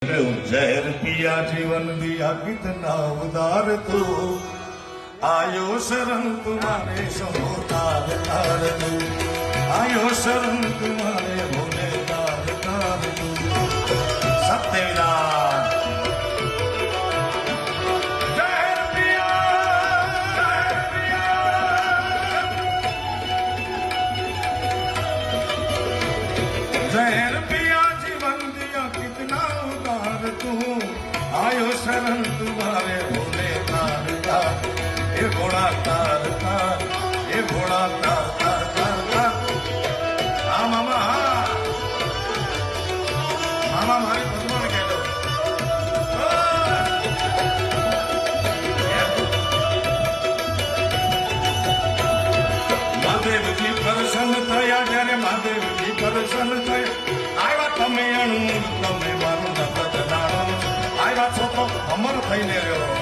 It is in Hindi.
जहर पिया जीवन दिया कितना उदार तू आयो शरण तुम्हारे सो तार तार तू आयो शरण तुम्हारे भोले तार तार तू सत्यविनाश जहर पिया जहर पिया जीवन दिया कितना उदार तू आयो शरण तुम्हारे भोले तार तार ये घोड़ा तार तार ये घोड़ा तार तार तार तार हाँ मामा हाँ मामा मारी भगवान कह दो महादेव जी प्रसन्न थया जયારે महादेव जी प्रसन्न थया આવ્યા તમે અણુ તમે મારું નફત નાણો આવ્યા છો તો અમર થઈને રહ્યો